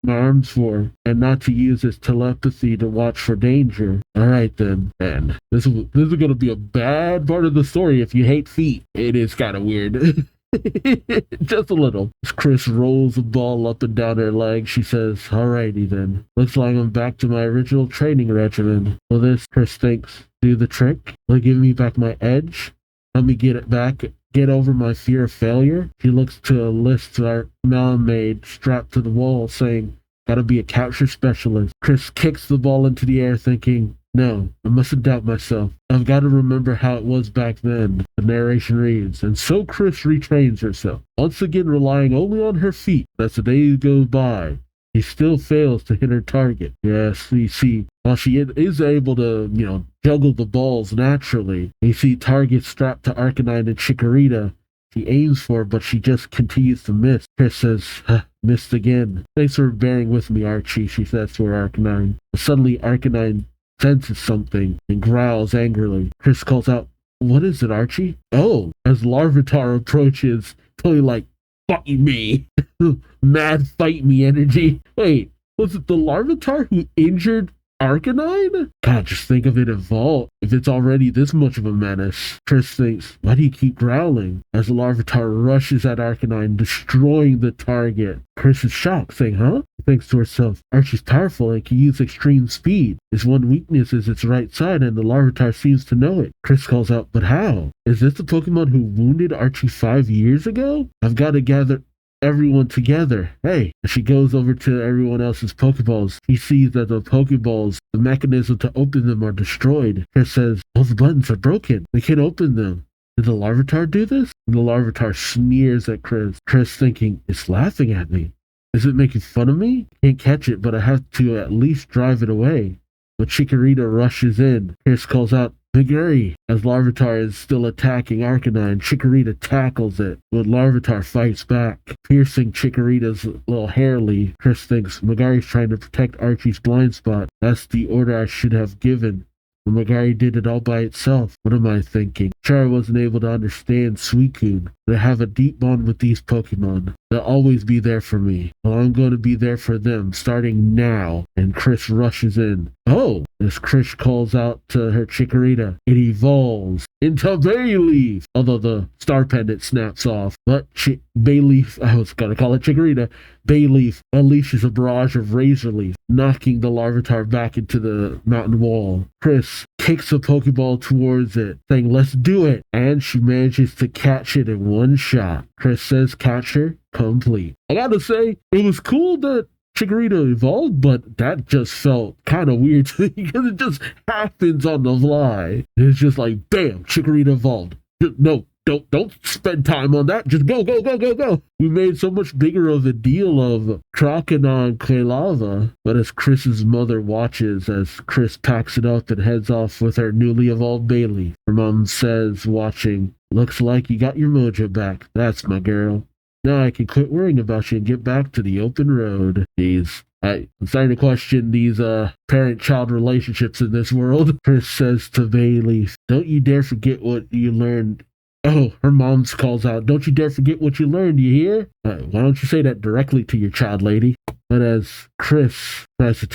arms for, and not to use his telepathy to watch for danger." Alright then. And this is going to be a bad part of the story if you hate feet. It is kind of weird. Just a little. As Chris rolls the ball up and down her leg, she says, "Alrighty then. Looks like I'm back to my original training regimen. Will this," Chris thinks, "do the trick? Will it give me back my edge? Help me get over my fear of failure?" She looks to a list our Malamade strapped to the wall, saying, "Gotta be a capture specialist." Chris kicks the ball into the air, thinking, "No, I mustn't doubt myself. I've got to remember how it was back then." The narration reads, and so Chris retrains herself, once again relying only on her feet. As the days go by, she still fails to hit her target. Yes, you see, while she is able to, juggle the balls naturally, you see targets strapped to Arcanine and Chikorita. She aims for, but she just continues to miss. Chris says, "Missed again. Thanks for bearing with me, Archie," she says to her Arcanine. Suddenly, Arcanine senses something and growls angrily. Chris calls out, "What is it, Archie?" Oh, as Larvitar approaches, totally like, "Fight me." Mad fight me energy. Wait, was it the Larvitar who injured Arcanine? God, just think of it evolve if it's already this much of a menace. Chris thinks, why do you keep growling? As the Larvitar rushes at Arcanine, destroying the target. Chris is shocked, saying, "Huh?" She thinks to herself, Archie's powerful and can use extreme speed. His one weakness is its right side, and the Larvitar seems to know it. Chris calls out, "But how? Is this the Pokemon who wounded Archie 5 years ago? I've got to gather everyone together." Hey, as she goes over to everyone else's Pokeballs, he sees that the Pokeballs, the mechanism to open them, are destroyed. Chris says, "All the buttons are broken. We can't open them. Did the Larvitar do this?" And the Larvitar sneers at Chris. Chris thinking, it's laughing at me. Is it making fun of me? Can't catch it, but I have to at least drive it away. But Chikorita rushes in. Chris calls out, "McGurry!" As Larvitar is still attacking Arcanine, Chikorita tackles it, but Larvitar fights back, piercing Chikorita's little hair leaf. Chris thinks Magari's trying to protect Archie's blind spot. That's the order I should have given. But Magari did it all by itself. What am I thinking? Sure, I wasn't able to understand Suicune, but I have a deep bond with these Pokemon. They'll always be there for me. Well, I'm going to be there for them, starting now. And Chris rushes in. Oh! As Chris calls out to her Chikorita, it evolves into Bayleaf, although the star pendant snaps off. But Bayleaf, I was going to call it Chikorita, Bayleaf unleashes a barrage of Razor Leaf, knocking the Larvitar back into the mountain wall. Chris kicks a Pokeball towards it, saying, "Let's do it!" And she manages to catch it in one shot. Chris says, "Catch her complete." I gotta say, it was cool that Chikorita evolved, but that just felt kind of weird to me because it just happens on the fly. It's just like, bam, Chikorita evolved. No, don't spend time on that. Just go, go, go, go, go. We made so much bigger of a deal of Croconon Claylava, but as Chris's mother watches as Chris packs it up and heads off with her newly evolved Bailey, her mom says, watching, "Looks like you got your mojo back. That's my girl. Now I can quit worrying about you and get back to the open road." I'm starting to question these parent-child relationships in this world. Chris says to Bailey, "Don't you dare forget what you learned." Oh, her mom calls out, "Don't you dare forget what you learned, you hear? Why don't you say that directly to your child, lady?" But as Chris ties the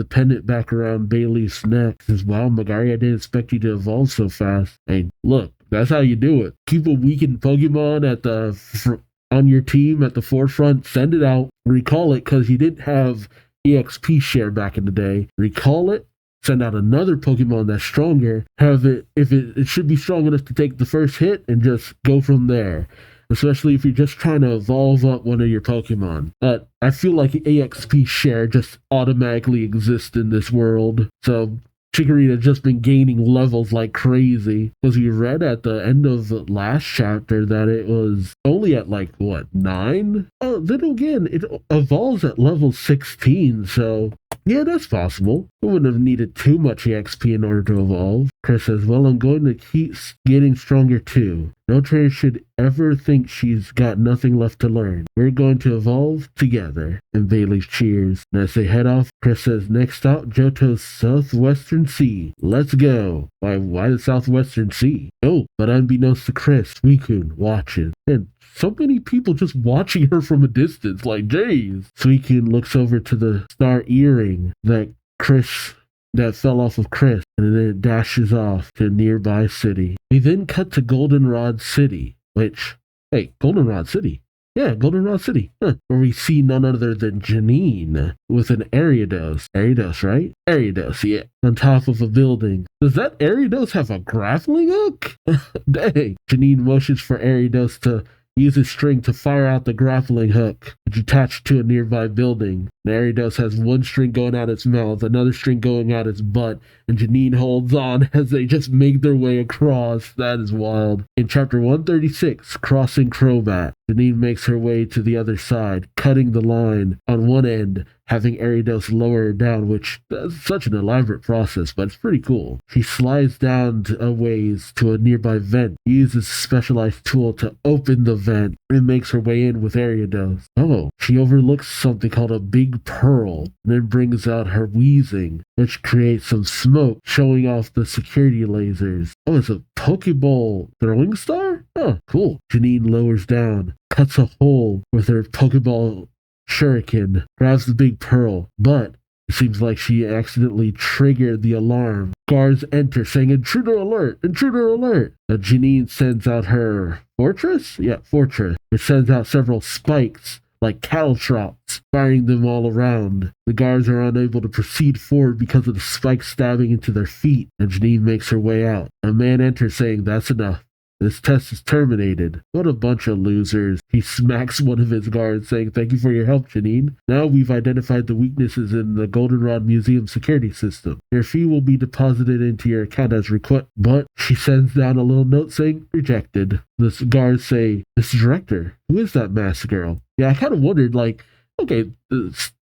pendant back around Bailey's neck, says, "Wow, Magari, I didn't expect you to evolve so fast." Hey, look, that's how you do it. Keep a weakened Pokemon on your team at the forefront. Send it out. Recall it because you didn't have EXP share back in the day. Recall it. Send out another Pokemon that's stronger. Have it if it should be strong enough to take the first hit and just go from there. Especially if you're just trying to evolve up one of your Pokemon. But I feel like EXP share just automatically exists in this world. So Chikorita just been gaining levels like crazy. Because we read at the end of the last chapter that it was only at 9? Oh, then again, it evolves at level 16, so yeah, that's possible. It wouldn't have needed too much EXP in order to evolve. Chris says, "Well, I'm going to keep getting stronger too. No trainer should ever think she's got nothing left to learn. We're going to evolve together." And Bailey cheers. And as they head off, Chris says, "Next stop, Johto's Southwestern Sea. Let's go." Why the Southwestern Sea? Oh, but unbeknownst to Chris, Suicune watches. And so many people just watching her from a distance, like, jeez. Suicune looks over to the star earring that fell off of Chris, and then it dashes off to a nearby city. We then cut to Goldenrod City, Goldenrod City? Yeah, Goldenrod City, where we see none other than Janine with an Ariados. Ariados, right? Ariados, yeah. On top of a building. Does that Ariados have a grappling hook? Dang. Janine motions for Ariados to use his string to fire out the grappling hook, which attached to a nearby building. Ariados has one string going out its mouth, another string going out its butt, and Janine holds on as they just make their way across. That is wild. In chapter 136, Crossing Crobat, Janine makes her way to the other side, cutting the line on one end, having Ariados lower her down, which is such an elaborate process, but it's pretty cool. She slides down a ways to a nearby vent, uses a specialized tool to open the vent, and makes her way in with Ariados. Oh, she overlooks something called a big pearl, and then brings out her wheezing, which creates some smoke, showing off the security lasers. Oh, it's a Pokeball throwing star? Oh, cool. Janine lowers down, cuts a hole with her Pokeball shuriken, grabs the big pearl, but it seems like she accidentally triggered the alarm. Guards enter saying, "Intruder alert! Intruder alert!" Janine sends out her fortress? Yeah, fortress. It sends out several spikes like caltrops, firing them all around. The guards are unable to proceed forward because of the spikes stabbing into their feet, and Janine makes her way out. A man enters saying, "That's enough. This test is terminated." What a bunch of losers. He smacks one of his guards saying, "Thank you for your help, Janine. Now we've identified the weaknesses in the Goldenrod Museum security system. Your fee will be deposited into your account as request." But she sends down a little note saying, "Rejected." The guards say, "Mr. Director, who is that masked girl?" Yeah, I kind of wondered, okay,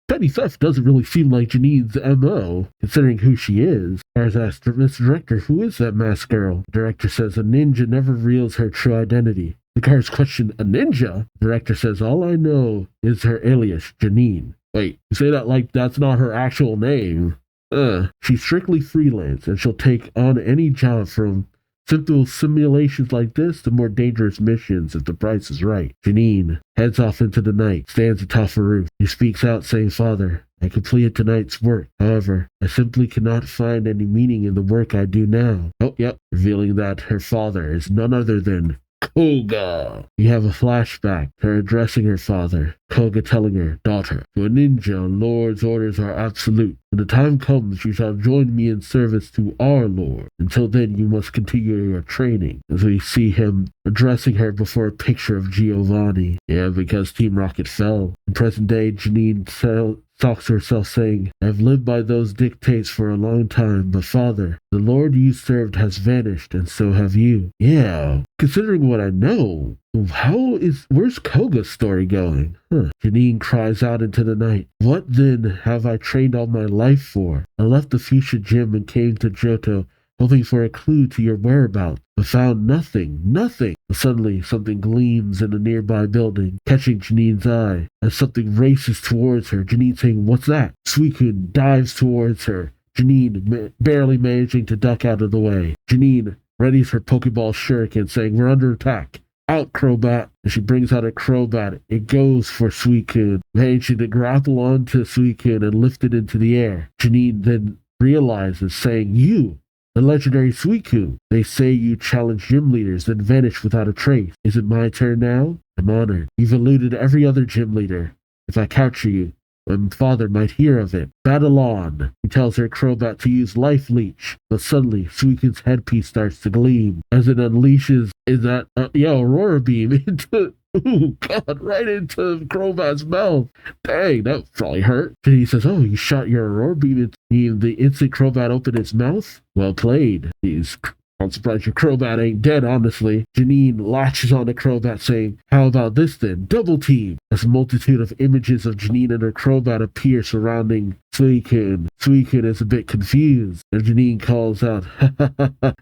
petty theft doesn't really seem like Janine's MO, considering who she is. Guards asked, "Mr. Director, who is that masked girl?" The director says, "A ninja never reveals her true identity." The guards question, "A ninja?" The director says, "All I know is her alias, Janine." Wait, you say that like that's not her actual name. She's strictly freelance, and she'll take on any job from simple simulations like this to more dangerous missions if the price is right. Janine heads off into the night, stands atop a roof. He speaks out saying, "Father, I completed tonight's work. However, I simply cannot find any meaning in the work I do now." Oh, yep, revealing that her father is none other than Koga. We have a flashback, her addressing her father, Koga telling her, daughter, to a ninja, Lord's orders are absolute. When the time comes, you shall join me in service to our Lord. Until then, you must continue your training. As we see him addressing her before a picture of Giovanni. Yeah, because Team Rocket fell. In present day, Janine talks to herself saying, I've lived by those dictates for a long time, but father, the Lord you served has vanished, and so have you. Yeah, considering what I know, where's Koga's story going? Janine cries out into the night. What then have I trained all my life for? I left the fuchsia gym and came to Johto, hoping for a clue to your whereabouts, but found nothing. But suddenly, something gleams in a nearby building, catching Janine's eye. As something races towards her, Janine saying, what's that? Suicune dives towards her, Janine barely managing to duck out of the way. Janine readies her Pokeball Shuriken, saying, we're under attack. Out, Crobat! And she brings out a Crobat. It goes for Suicune, managing to grapple onto Suicune and lift it into the air. Janine then realizes, saying, you! The legendary Suicune. They say you challenge gym leaders, then vanish without a trace. Is it my turn now? I'm honored. You've eluded every other gym leader. If I capture you, my father might hear of it. Battle on. He tells her Crobat to use Life Leech, but suddenly Suicune's headpiece starts to gleam as it unleashes Aurora Beam into right into Crobat's mouth. Dang, that probably hurt. And he says, oh, you shot your Aurora Beam into the instant Crobat opened its mouth? Well played. I'm surprised your Crobat ain't dead, honestly. Janine latches on to Crobat, saying, how about this then? Double team! As a multitude of images of Janine and her Crobat appear surrounding Suicune. Suicune is a bit confused, and Janine calls out,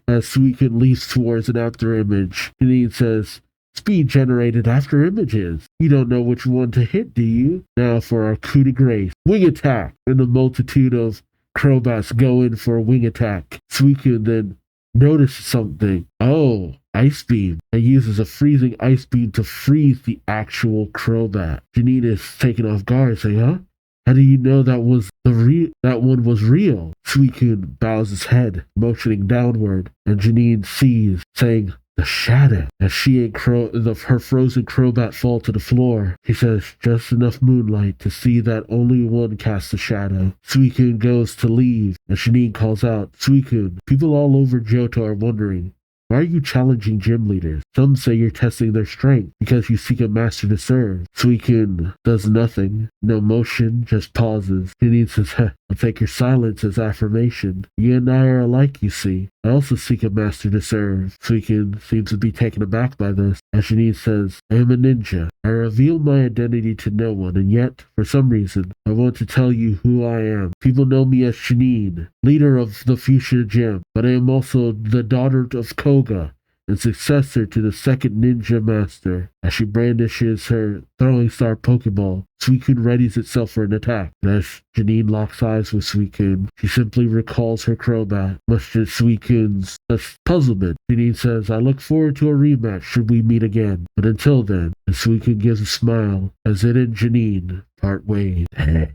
as Suicune leaps towards an after image. Janine says, speed generated after images. You don't know which one to hit, do you? Now for our coup de grace. Wing attack! And the multitude of Crobats go in for a wing attack. Suicune then notices something. Oh, Ice Beam. It uses a freezing Ice Beam to freeze the actual Crobat. Janine is taken off guard, saying, huh? How do you know that one was real? Suicune bows his head, motioning downward, and Janine sees, saying, the shadow. As she and her frozen Crobat fall to the floor, he says, just enough moonlight to see that only one casts a shadow. Suicune goes to leave, and Janine calls out, Suicune, people all over Johto are wondering, why are you challenging gym leaders? Some say you're testing their strength because you seek a master to serve. Suicune does nothing. No motion, just pauses. Janine says, I'll take your silence as affirmation. You and I are alike, you see. I also seek a master to serve. Suicune seems to be taken aback by this. As Janine says, I am a ninja. I reveal my identity to no one, and yet, for some reason, I want to tell you who I am. People know me as Janine, leader of the Fuchsia Gym, but I am also the daughter of Koga, and successor to the second ninja master. As she brandishes her throwing star Pokeball, Suicune readies itself for an attack. As Janine locks eyes with Suicune, she simply recalls her Crobat, much to Suicune's puzzlement. Janine says, I look forward to a rematch should we meet again. But until then, and Suicune gives a smile as it and Janine part ways.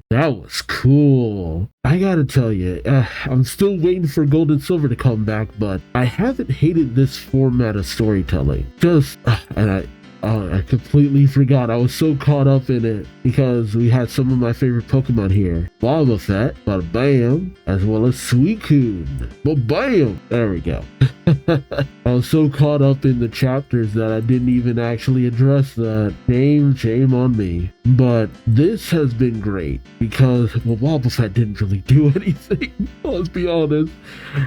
That was cool. I gotta tell you, I'm still waiting for Gold and Silver to come back, but I haven't hated this format of storytelling. I completely forgot. I was so caught up in it because we had some of my favorite Pokemon here. Wobbuffet, bada bam, as well as Suicune. Bam! There we go. I was so caught up in the chapters that I didn't even actually address that. Shame on me. But this has been great because, well, Wobbuffet didn't really do anything. Let's be honest.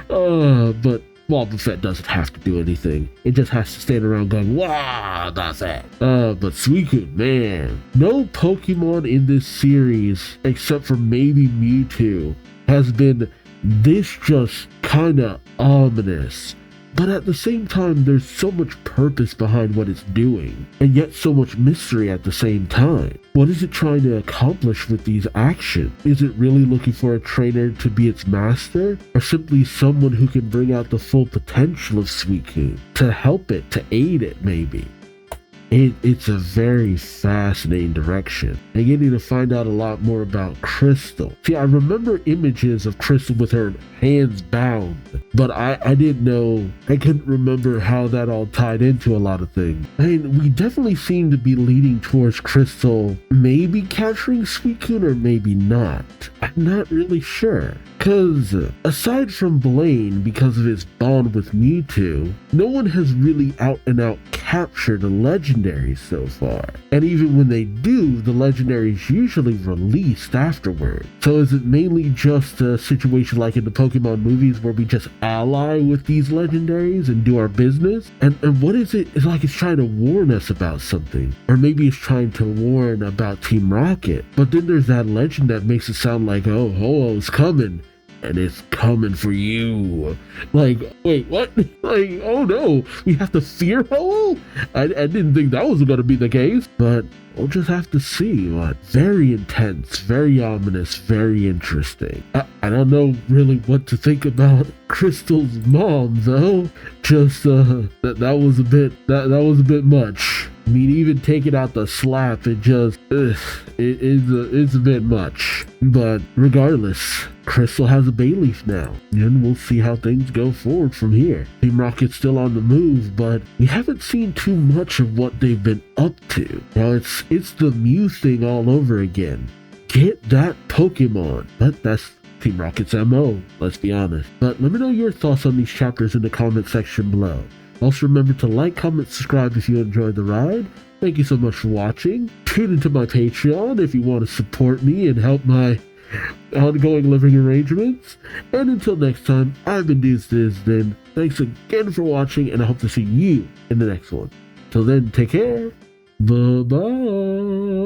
But Wobbuffet doesn't have to do anything. It just has to stand around going, wow, that's it. But Suicune, man. No Pokemon in this series, except for maybe Mewtwo, has been this just kinda ominous. But at the same time, there's so much purpose behind what it's doing, and yet so much mystery at the same time. What is it trying to accomplish with these actions? Is it really looking for a trainer to be its master, or simply someone who can bring out the full potential of Suicune, to help it, to aid it maybe? it's a very fascinating direction. And getting to find out a lot more about Crystal. See, I remember images of Crystal with her hands bound, but I didn't know, I couldn't remember how that all tied into a lot of things. I mean, we definitely seem to be leading towards Crystal maybe capturing Suicune or maybe not. I'm not really sure. Because aside from Blaine, because of his bond with Mewtwo, no one has really out and out captured a legendary so far. And even when they do, the legendary is usually released afterward. So is it mainly just a situation like in the Pokemon movies where we just ally with these legendaries and do our business? And what is it? It's like it's trying to warn us about something. Or maybe it's trying to warn about Team Rocket. But then there's that legend that makes it sound like, oh, Ho-Oh's coming. And it's coming for you. Like, wait, what? Like, oh no, we have to fear Ho-Oh? I didn't think that was going to be the case, but we'll just have to see. What? Very intense, very ominous, very interesting. I don't know really what to think about Crystal's mom, though. Just that was a bit that was a bit much. I mean, even taking out the slap, it's a bit much. But regardless, Crystal has a Bayleaf now, and we'll see how things go forward from here. Team Rocket's still on the move, but we haven't seen too much of what they've been up to. Now it's the Mew thing all over again. Get that Pokemon. But that's Team Rocket's MO, let's be honest. But let me know your thoughts on these chapters in the comment section below. Also remember to like, comment, subscribe if you enjoyed the ride. Thank you so much for watching. Tune into my Patreon if you want to support me and help my ongoing living arrangements. And until next time, I've been Duuz-Diz-Din. Thanks again for watching, and I hope to see you in the next one. Till then, take care. Bye-bye.